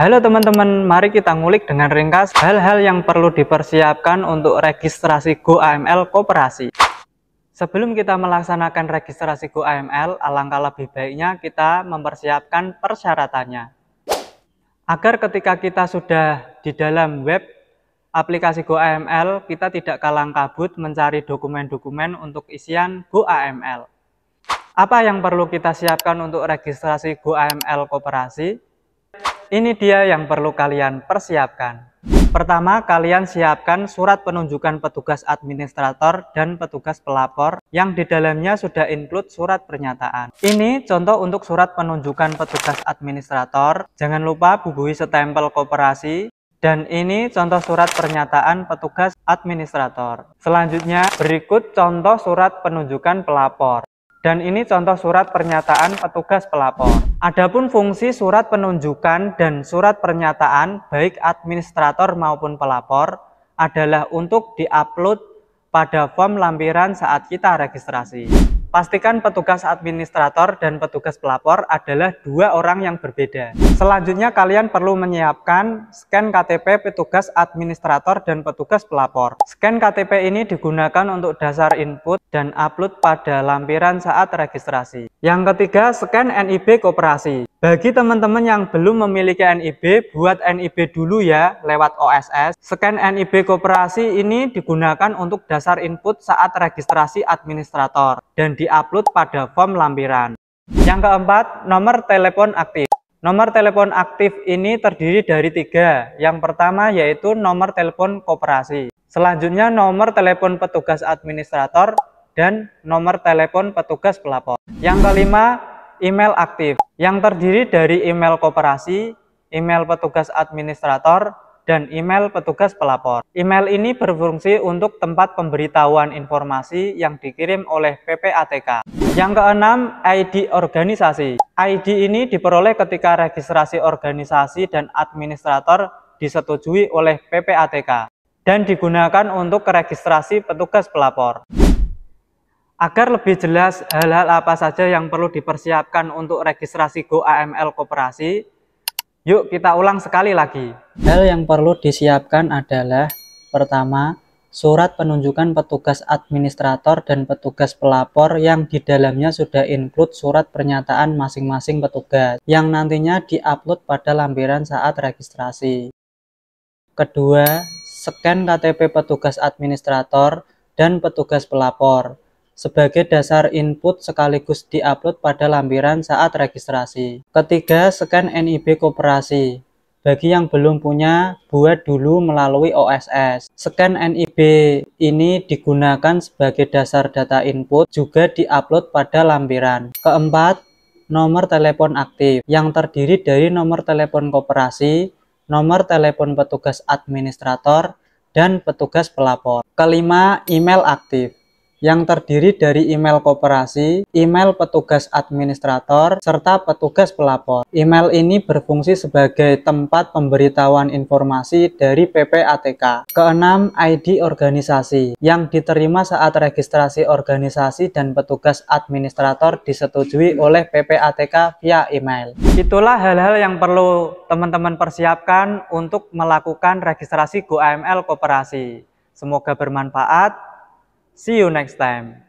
Halo teman-teman, mari kita ngulik dengan ringkas hal-hal yang perlu dipersiapkan untuk registrasi GoAML Koperasi. Sebelum kita melaksanakan registrasi GoAML, alangkah lebih baiknya kita mempersiapkan persyaratannya. Agar ketika kita sudah di dalam web aplikasi GoAML, kita tidak kalang kabut mencari dokumen-dokumen untuk isian GoAML. Apa yang perlu kita siapkan untuk registrasi GoAML Koperasi? Ini dia yang perlu kalian persiapkan. Pertama, kalian siapkan surat penunjukan petugas administrator dan petugas pelapor yang di dalamnya sudah include surat pernyataan. Ini contoh untuk surat penunjukan petugas administrator. Jangan lupa bubuhi stempel koperasi. Dan ini contoh surat pernyataan petugas administrator. Selanjutnya, berikut contoh surat penunjukan pelapor. Dan ini contoh surat pernyataan petugas pelapor. Adapun fungsi surat penunjukan dan surat pernyataan baik administrator maupun pelapor adalah untuk diupload pada form lampiran saat kita registrasi. Pastikan petugas administrator dan petugas pelapor adalah dua orang yang berbeda. Selanjutnya kalian perlu menyiapkan scan KTP petugas administrator dan petugas pelapor. Scan KTP ini digunakan untuk dasar input dan upload pada lampiran saat registrasi. Yang ketiga, scan NIB Koperasi. Bagi teman-teman yang belum memiliki NIB, buat NIB dulu ya lewat OSS. Scan NIB Koperasi ini digunakan untuk dasar input saat registrasi administrator dan diupload pada form lampiran. Yang keempat, nomor telepon aktif. Nomor telepon aktif ini terdiri dari 3. Yang pertama yaitu nomor telepon koperasi. Selanjutnya nomor telepon petugas administrator dan nomor telepon petugas pelapor. Yang kelima, email aktif yang terdiri dari email koperasi, email petugas administrator, dan email petugas pelapor. Email ini berfungsi untuk tempat pemberitahuan informasi yang dikirim oleh PPATK. Yang keenam, ID organisasi. ID ini diperoleh ketika registrasi organisasi dan administrator disetujui oleh PPATK dan digunakan untuk registrasi petugas pelapor. Agar lebih jelas hal-hal apa saja yang perlu dipersiapkan untuk registrasi GoAML Koperasi, yuk kita ulang sekali lagi. Hal yang perlu disiapkan adalah: pertama, surat penunjukan petugas administrator dan petugas pelapor yang di dalamnya sudah include surat pernyataan masing-masing petugas yang nantinya diupload pada lampiran saat registrasi. Kedua, scan KTP petugas administrator dan petugas pelapor sebagai dasar input sekaligus diupload pada lampiran saat registrasi. Ketiga, scan NIB Koperasi. Bagi yang belum punya, buat dulu melalui OSS. Scan NIB ini digunakan sebagai dasar data input, juga diupload pada lampiran. Keempat, nomor telepon aktif yang terdiri dari nomor telepon koperasi, nomor telepon petugas administrator, dan petugas pelapor. Kelima, email aktif yang terdiri dari email koperasi, email petugas administrator, serta petugas pelapor. Email ini berfungsi sebagai tempat pemberitahuan informasi dari PPATK. Keenam, ID organisasi yang diterima saat registrasi organisasi dan petugas administrator disetujui oleh PPATK via email. Itulah hal-hal yang perlu teman-teman persiapkan untuk melakukan registrasi GoAML Koperasi. Semoga bermanfaat. See you next time.